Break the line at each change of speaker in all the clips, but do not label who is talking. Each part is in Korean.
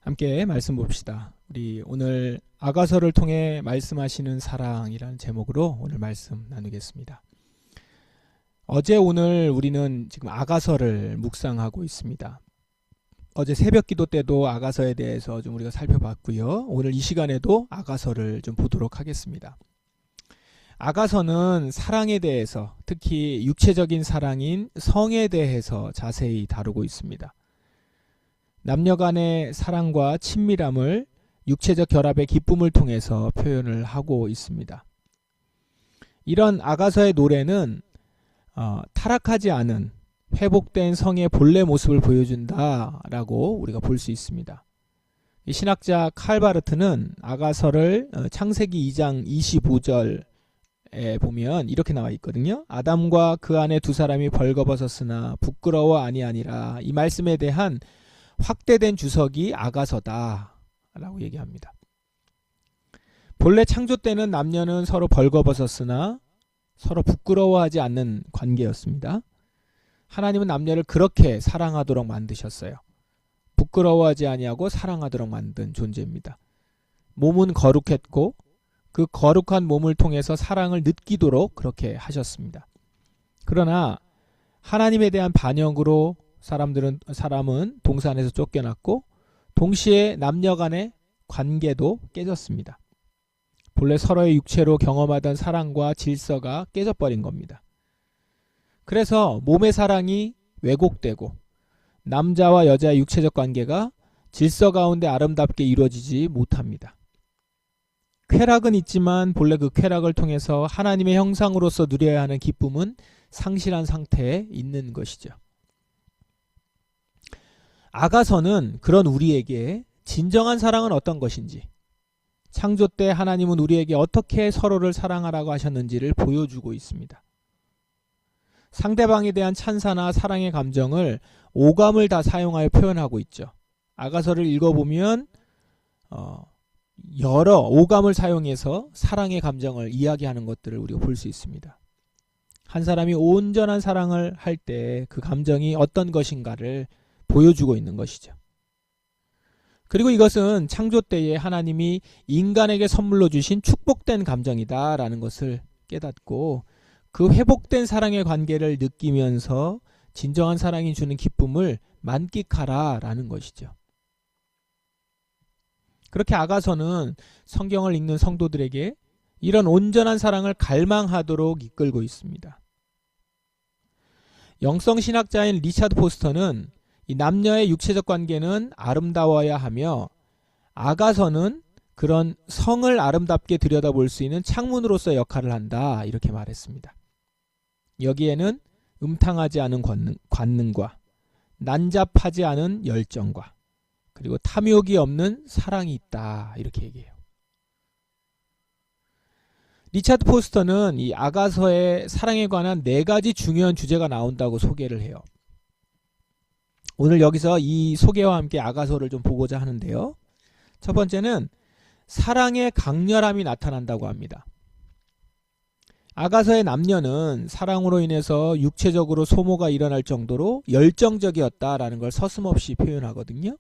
함께 말씀 봅시다. 우리 오늘 아가서를 통해 말씀하시는 사랑이라는 제목으로 오늘 말씀 나누겠습니다. 어제 오늘 우리는 지금 아가서를 묵상하고 있습니다. 어제 새벽 기도 때도 아가서에 대해서 좀 우리가 살펴봤고요. 오늘 이 시간에도 아가서를 좀 보도록 하겠습니다. 아가서는 사랑에 대해서, 특히 육체적인 사랑인 성에 대해서 자세히 다루고 있습니다. 남녀 간의 사랑과 친밀함을 육체적 결합의 기쁨을 통해서 표현을 하고 있습니다. 이런 아가서의 노래는 타락하지 않은 회복된 성의 본래 모습을 보여준다라고 우리가 볼 수 있습니다. 신학자 칼바르트는 아가서를 창세기 2장 25절에 보면 이렇게 나와 있거든요. 아담과 그 안에 두 사람이 벌거벗었으나 부끄러워 아니하니라. 이 말씀에 대한 확대된 주석이 아가서다 라고 얘기합니다. 본래 창조 때는 남녀는 서로 벌거벗었으나 서로 부끄러워하지 않는 관계였습니다. 하나님은 남녀를 그렇게 사랑하도록 만드셨어요. 부끄러워하지 아니하고 사랑하도록 만든 존재입니다. 몸은 거룩했고 그 거룩한 몸을 통해서 사랑을 느끼도록 그렇게 하셨습니다. 그러나 하나님에 대한 반역으로 사람은 동산에서 쫓겨났고 동시에 남녀 간의 관계도 깨졌습니다. 본래 서로의 육체로 경험하던 사랑과 질서가 깨져버린 겁니다. 그래서 몸의 사랑이 왜곡되고 남자와 여자의 육체적 관계가 질서 가운데 아름답게 이루어지지 못합니다. 쾌락은 있지만 본래 그 쾌락을 통해서 하나님의 형상으로서 누려야 하는 기쁨은 상실한 상태에 있는 것이죠. 아가서는 그런 우리에게 진정한 사랑은 어떤 것인지, 창조 때 하나님은 우리에게 어떻게 서로를 사랑하라고 하셨는지를 보여주고 있습니다. 상대방에 대한 찬사나 사랑의 감정을 오감을 다 사용하여 표현하고 있죠. 아가서를 읽어보면 여러 오감을 사용해서 사랑의 감정을 이야기하는 것들을 우리가 볼 수 있습니다. 한 사람이 온전한 사랑을 할 때 그 감정이 어떤 것인가를 보여주고 있는 것이죠. 그리고 이것은 창조 때에 하나님이 인간에게 선물로 주신 축복된 감정이다라는 것을 깨닫고 그 회복된 사랑의 관계를 느끼면서 진정한 사랑이 주는 기쁨을 만끽하라라는 것이죠. 그렇게 아가서는 성경을 읽는 성도들에게 이런 온전한 사랑을 갈망하도록 이끌고 있습니다. 영성신학자인 리차드 포스터는 이 남녀의 육체적 관계는 아름다워야 하며 아가서는 그런 성을 아름답게 들여다볼 수 있는 창문으로서 역할을 한다, 이렇게 말했습니다. 여기에는 음탕하지 않은 관능과 난잡하지 않은 열정과 그리고 탐욕이 없는 사랑이 있다, 이렇게 얘기해요. 리차드 포스터는 이 아가서의 사랑에 관한 4가지 중요한 주제가 나온다고 소개를 해요. 오늘 여기서 이 소개와 함께 아가서를 좀 보고자 하는데요. 첫 번째는 사랑의 강렬함이 나타난다고 합니다. 아가서의 남녀는 사랑으로 인해서 육체적으로 소모가 일어날 정도로 열정적이었다라는 걸 서슴없이 표현하거든요.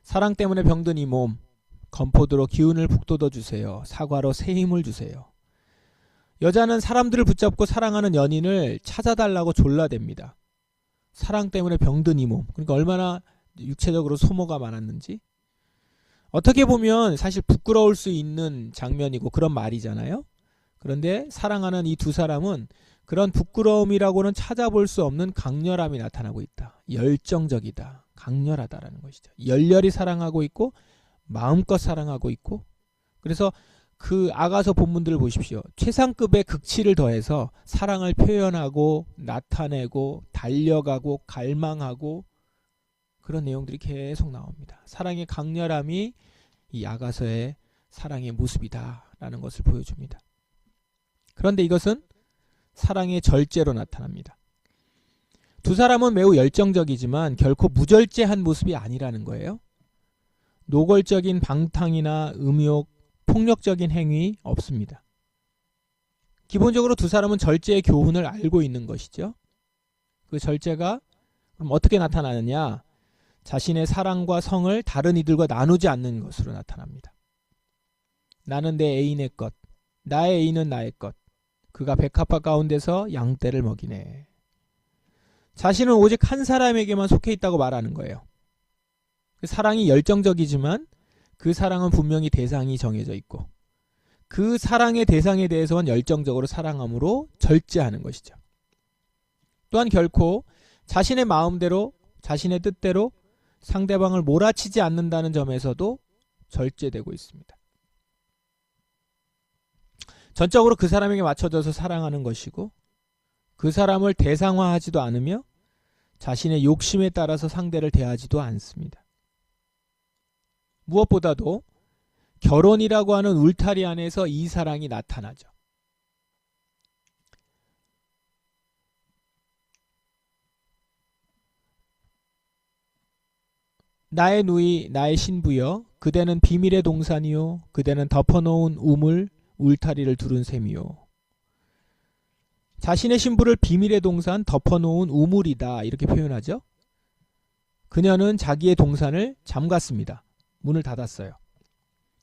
사랑 때문에 병든 이 몸, 건포도로 기운을 북돋워 주세요. 사과로 새 힘을 주세요. 여자는 사람들을 붙잡고 사랑하는 연인을 찾아달라고 졸라댑니다. 사랑 때문에 병든 이 몸, 그러니까 얼마나 육체적으로 소모가 많았는지. 어떻게 보면 사실 부끄러울 수 있는 장면이고 그런 말이잖아요. 그런데 사랑하는 이 두 사람은 그런 부끄러움이라고는 찾아볼 수 없는 강렬함이 나타나고 있다. 열정적이다. 강렬하다라는 것이죠. 열렬히 사랑하고 있고 마음껏 사랑하고 있고, 그래서 그 아가서 본문들을 보십시오. 최상급의 극치를 더해서 사랑을 표현하고 나타내고 달려가고 갈망하고 그런 내용들이 계속 나옵니다. 사랑의 강렬함이 이 아가서의 사랑의 모습이다라는 것을 보여줍니다. 그런데 이것은 사랑의 절제로 나타납니다. 두 사람은 매우 열정적이지만 결코 무절제한 모습이 아니라는 거예요. 노골적인 방탕이나 음욕, 폭력적인 행위 없습니다. 기본적으로 두 사람은 절제의 교훈을 알고 있는 것이죠. 그 절제가 그럼 어떻게 나타나느냐? 자신의 사랑과 성을 다른 이들과 나누지 않는 것으로 나타납니다. 나는 내 애인의 것, 나의 애인은 나의 것, 그가 백합화 가운데서 양떼를 먹이네. 자신은 오직 한 사람에게만 속해 있다고 말하는 거예요. 사랑이 열정적이지만 그 사랑은 분명히 대상이 정해져 있고 그 사랑의 대상에 대해서는 열정적으로 사랑함으로 절제하는 것이죠. 또한 결코 자신의 마음대로 자신의 뜻대로 상대방을 몰아치지 않는다는 점에서도 절제되고 있습니다. 전적으로 그 사람에게 맞춰져서 사랑하는 것이고 그 사람을 대상화하지도 않으며 자신의 욕심에 따라서 상대를 대하지도 않습니다. 무엇보다도 결혼이라고 하는 울타리 안에서 이 사랑이 나타나죠. 나의 누이 나의 신부여 그대는 비밀의 동산이요 그대는 덮어놓은 우물 울타리를 두른 셈이요. 자신의 신부를 비밀의 동산 덮어놓은 우물이다 이렇게 표현하죠. 그녀는 자기의 동산을 잠갔습니다. 문을 닫았어요.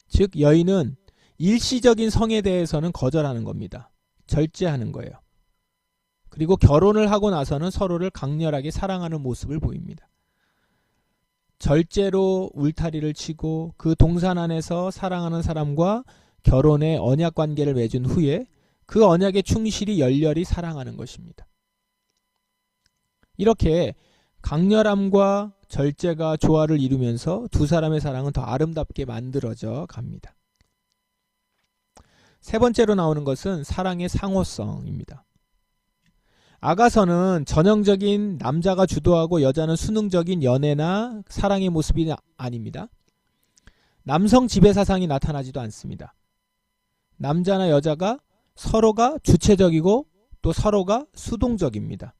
즉 여인은 일시적인 성에 대해서는 거절하는 겁니다. 절제하는 거예요. 그리고 결혼을 하고 나서는 서로를 강렬하게 사랑하는 모습을 보입니다. 절제로 울타리를 치고 그 동산 안에서 사랑하는 사람과 결혼의 언약 관계를 맺은 후에 그 언약에 충실히 열렬히 사랑하는 것입니다. 이렇게 강렬함과 절제가 조화를 이루면서 두 사람의 사랑은 더 아름답게 만들어져 갑니다. 세 번째로 나오는 것은 사랑의 상호성입니다. 아가서는 전형적인 남자가 주도하고 여자는 수능적인 연애나 사랑의 모습이 아닙니다. 남성 지배 사상이 나타나지도 않습니다. 남자나 여자가 서로가 주체적이고 또 서로가 수동적입니다.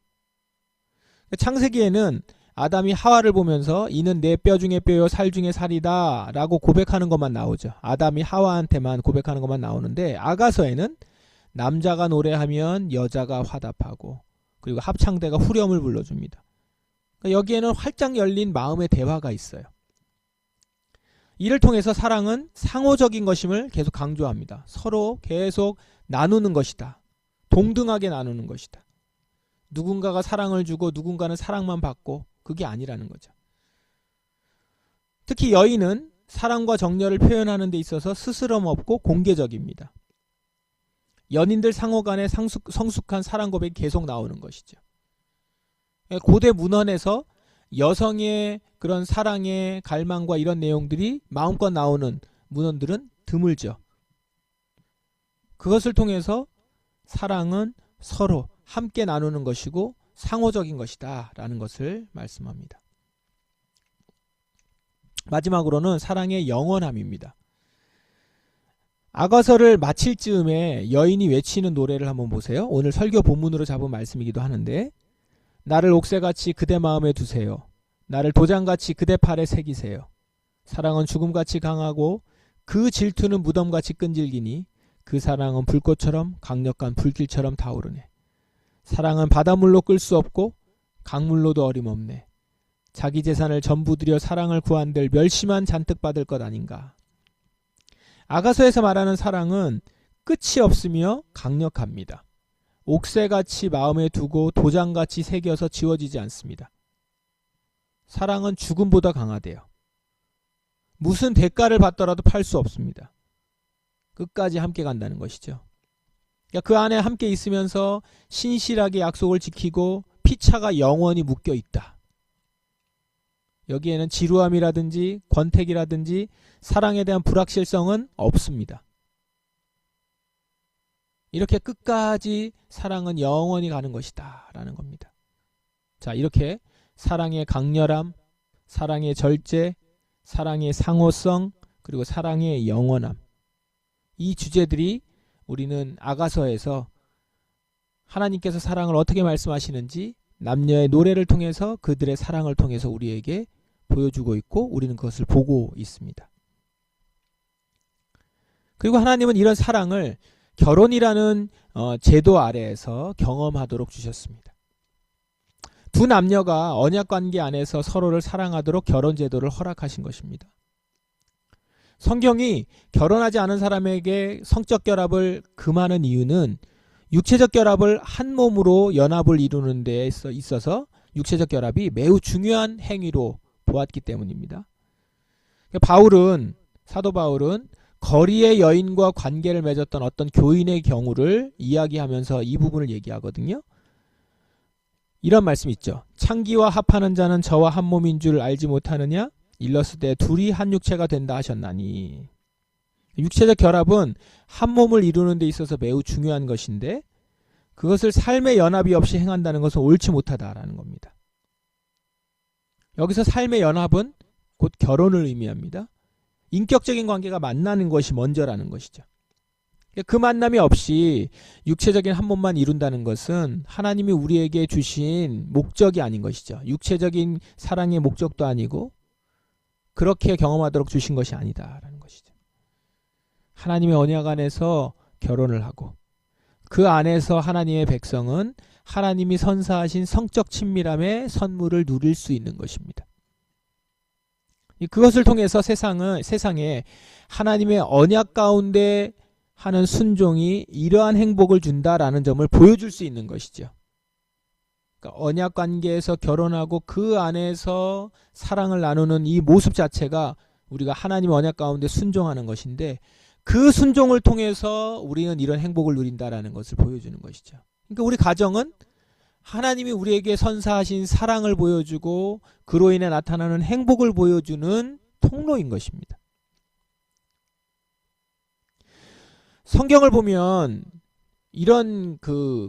창세기에는 아담이 하와를 보면서 이는 내 뼈 중에 뼈요 살 중에 살이다 라고 고백하는 것만 나오죠. 아담이 하와한테만 고백하는 것만 나오는데 아가서에는 남자가 노래하면 여자가 화답하고 그리고 합창대가 후렴을 불러줍니다. 그러니까 여기에는 활짝 열린 마음의 대화가 있어요. 이를 통해서 사랑은 상호적인 것임을 계속 강조합니다. 서로 계속 나누는 것이다. 동등하게 나누는 것이다. 누군가가 사랑을 주고 누군가는 사랑만 받고 그게 아니라는 거죠. 특히 여인은 사랑과 정열을 표현하는 데 있어서 스스럼 없고 공개적입니다. 연인들 상호 간의 성숙한 사랑 고백이 계속 나오는 것이죠. 고대 문헌에서 여성의 그런 사랑의 갈망과 이런 내용들이 마음껏 나오는 문헌들은 드물죠. 그것을 통해서 사랑은 서로 함께 나누는 것이고 상호적인 것이다 라는 것을 말씀합니다. 마지막으로는 사랑의 영원함입니다. 아가서를 마칠 즈음에 여인이 외치는 노래를 한번 보세요. 오늘 설교 본문으로 잡은 말씀이기도 하는데 나를 옥새같이 그대 마음에 두세요. 나를 도장같이 그대 팔에 새기세요. 사랑은 죽음같이 강하고 그 질투는 무덤같이 끈질기니 그 사랑은 불꽃처럼 강력한 불길처럼 타오르네. 사랑은 바닷물로 끌 수 없고 강물로도 어림없네. 자기 재산을 전부 들여 사랑을 구한들 멸시만 잔뜩 받을 것 아닌가. 아가서에서 말하는 사랑은 끝이 없으며 강력합니다. 옥새같이 마음에 두고 도장같이 새겨서 지워지지 않습니다. 사랑은 죽음보다 강하대요. 무슨 대가를 받더라도 팔 수 없습니다. 끝까지 함께 간다는 것이죠. 그 안에 함께 있으면서 신실하게 약속을 지키고 피차가 영원히 묶여 있다. 여기에는 지루함이라든지 권태기라든지 사랑에 대한 불확실성은 없습니다. 이렇게 끝까지 사랑은 영원히 가는 것이다 라는 겁니다. 자, 이렇게 사랑의 강렬함, 사랑의 절제, 사랑의 상호성, 그리고 사랑의 영원함, 이 주제들이 우리는 아가서에서 하나님께서 사랑을 어떻게 말씀하시는지 남녀의 노래를 통해서 그들의 사랑을 통해서 우리에게 보여주고 있고 우리는 그것을 보고 있습니다. 그리고 하나님은 이런 사랑을 결혼이라는 제도 아래에서 경험하도록 주셨습니다. 두 남녀가 언약 관계 안에서 서로를 사랑하도록 결혼 제도를 허락하신 것입니다. 성경이 결혼하지 않은 사람에게 성적 결합을 금하는 이유는 육체적 결합을 한 몸으로 연합을 이루는 데 있어서 육체적 결합이 매우 중요한 행위로 보았기 때문입니다. 사도 바울은 거리의 여인과 관계를 맺었던 어떤 교인의 경우를 이야기하면서 이 부분을 얘기하거든요. 이런 말씀 있죠. 창기와 합하는 자는 저와 한 몸인 줄 알지 못하느냐? 일렀을 때 둘이 한 육체가 된다 하셨나니. 육체적 결합은 한 몸을 이루는 데 있어서 매우 중요한 것인데 그것을 삶의 연합이 없이 행한다는 것은 옳지 못하다라는 겁니다. 여기서 삶의 연합은 곧 결혼을 의미합니다. 인격적인 관계가 만나는 것이 먼저라는 것이죠. 그 만남이 없이 육체적인 한 몸만 이룬다는 것은 하나님이 우리에게 주신 목적이 아닌 것이죠. 육체적인 사랑의 목적도 아니고 그렇게 경험하도록 주신 것이 아니다라는 것이죠. 하나님의 언약 안에서 결혼을 하고 그 안에서 하나님의 백성은 하나님이 선사하신 성적 친밀함의 선물을 누릴 수 있는 것입니다. 그것을 통해서 세상에 하나님의 언약 가운데 하는 순종이 이러한 행복을 준다라는 점을 보여줄 수 있는 것이죠. 그러니까 언약 관계에서 결혼하고 그 안에서 사랑을 나누는 이 모습 자체가 우리가 하나님의 언약 가운데 순종하는 것인데 그 순종을 통해서 우리는 이런 행복을 누린다라는 것을 보여주는 것이죠. 그러니까 우리 가정은 하나님이 우리에게 선사하신 사랑을 보여주고 그로 인해 나타나는 행복을 보여주는 통로인 것입니다. 성경을 보면 이런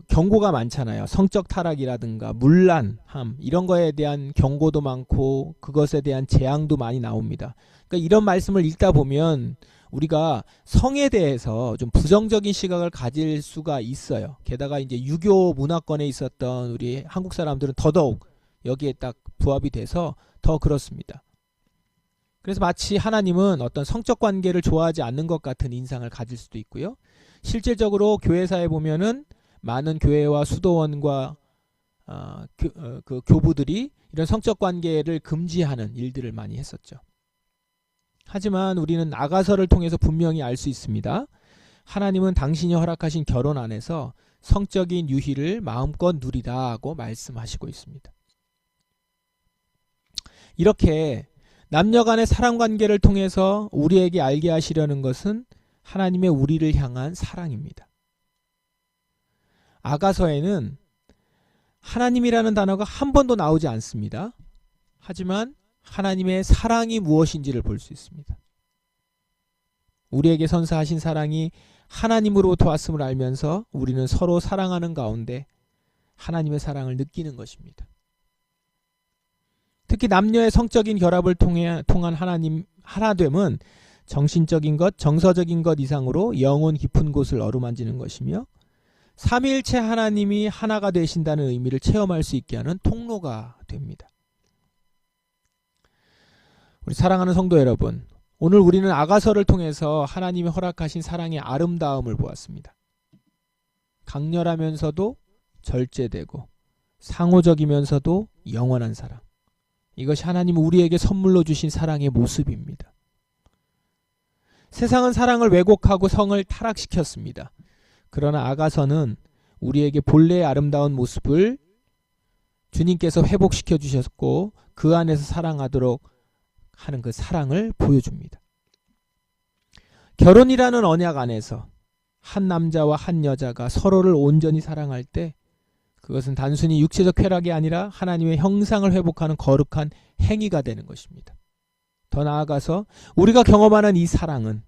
경고가 많잖아요. 성적 타락이라든가 문란함 이런 거에 대한 경고도 많고 그것에 대한 재앙도 많이 나옵니다. 그러니까 이런 말씀을 읽다 보면 우리가 성에 대해서 좀 부정적인 시각을 가질 수가 있어요. 게다가 이제 유교 문화권에 있었던 우리 한국 사람들은 더더욱 여기에 딱 부합이 돼서 더 그렇습니다. 그래서 마치 하나님은 어떤 성적 관계를 좋아하지 않는 것 같은 인상을 가질 수도 있고요. 실제적으로 교회사에 보면은 많은 교회와 수도원과 교부들이 이런 성적 관계를 금지하는 일들을 많이 했었죠. 하지만 우리는 아가서를 통해서 분명히 알 수 있습니다. 하나님은 당신이 허락하신 결혼 안에서 성적인 유희를 마음껏 누리라고 말씀하시고 있습니다. 이렇게 남녀 간의 사랑 관계를 통해서 우리에게 알게 하시려는 것은 하나님의 우리를 향한 사랑입니다. 아가서에는 하나님이라는 단어가 한 번도 나오지 않습니다. 하지만 하나님의 사랑이 무엇인지를 볼 수 있습니다. 우리에게 선사하신 사랑이 하나님으로부터 왔음을 알면서 우리는 서로 사랑하는 가운데 하나님의 사랑을 느끼는 것입니다. 특히 남녀의 성적인 결합을 통한 하나님 하나됨은 정신적인 것, 정서적인 것 이상으로 영혼 깊은 곳을 어루만지는 것이며 삼위일체 하나님이 하나가 되신다는 의미를 체험할 수 있게 하는 통로가 됩니다. 우리 사랑하는 성도 여러분, 오늘 우리는 아가서를 통해서 하나님이 허락하신 사랑의 아름다움을 보았습니다. 강렬하면서도 절제되고 상호적이면서도 영원한 사랑. 이것이 하나님 우리에게 선물로 주신 사랑의 모습입니다. 세상은 사랑을 왜곡하고 성을 타락시켰습니다. 그러나 아가서는 우리에게 본래의 아름다운 모습을 주님께서 회복시켜 주셨고 그 안에서 사랑하도록 하는 그 사랑을 보여줍니다. 결혼이라는 언약 안에서 한 남자와 한 여자가 서로를 온전히 사랑할 때 그것은 단순히 육체적 쾌락이 아니라 하나님의 형상을 회복하는 거룩한 행위가 되는 것입니다. 더 나아가서 우리가 경험하는 이 사랑은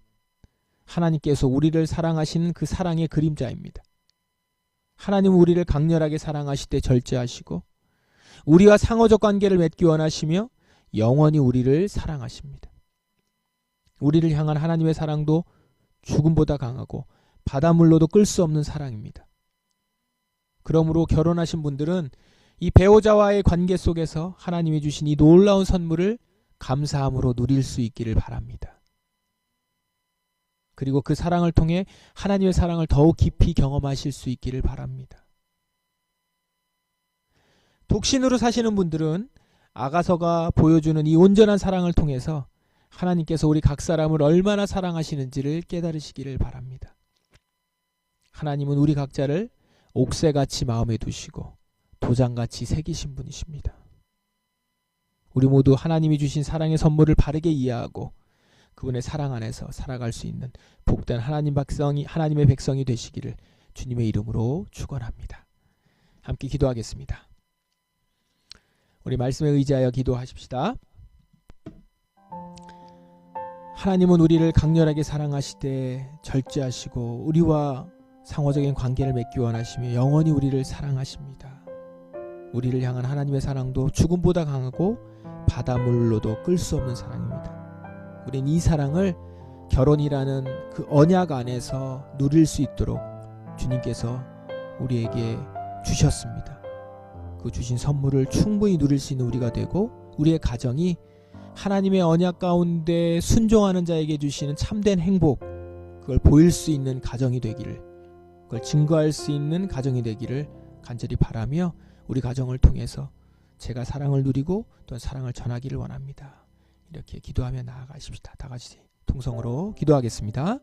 하나님께서 우리를 사랑하시는 그 사랑의 그림자입니다. 하나님은 우리를 강렬하게 사랑하실 때 절제하시고 우리와 상호적 관계를 맺기 원하시며 영원히 우리를 사랑하십니다. 우리를 향한 하나님의 사랑도 죽음보다 강하고 바닷물로도 끌 수 없는 사랑입니다. 그러므로 결혼하신 분들은 이 배우자와의 관계 속에서 하나님이 주신 이 놀라운 선물을 감사함으로 누릴 수 있기를 바랍니다. 그리고 그 사랑을 통해 하나님의 사랑을 더욱 깊이 경험하실 수 있기를 바랍니다. 독신으로 사시는 분들은 아가서가 보여주는 이 온전한 사랑을 통해서 하나님께서 우리 각 사람을 얼마나 사랑하시는지를 깨달으시기를 바랍니다. 하나님은 우리 각자를 옥새같이 마음에 두시고 도장같이 새기신 분이십니다. 우리 모두 하나님이 주신 사랑의 선물을 바르게 이해하고 그분의 사랑 안에서 살아갈 수 있는 복된 하나님의 백성이 되시기를 주님의 이름으로 축원합니다. 함께 기도하겠습니다. 우리 말씀에 의지하여 기도하십시다. 하나님은 우리를 강렬하게 사랑하시되 절제하시고 우리와 상호적인 관계를 맺기 원하시며 영원히 우리를 사랑하십니다. 우리를 향한 하나님의 사랑도 죽음보다 강하고 바닷물로도 끌 수 없는 사랑입니다. 우린 이 사랑을 결혼이라는 그 언약 안에서 누릴 수 있도록 주님께서 우리에게 주셨습니다. 그 주신 선물을 충분히 누릴 수 있는 우리가 되고 우리의 가정이 하나님의 언약 가운데 순종하는 자에게 주시는 참된 행복, 그걸 보일 수 있는 가정이 되기를, 그걸 증거할 수 있는 가정이 되기를 간절히 바라며 우리 가정을 통해서 제가 사랑을 누리고 또한 사랑을 전하기를 원합니다. 이렇게 기도하며 나아가십시다. 다 같이 통성으로 기도하겠습니다.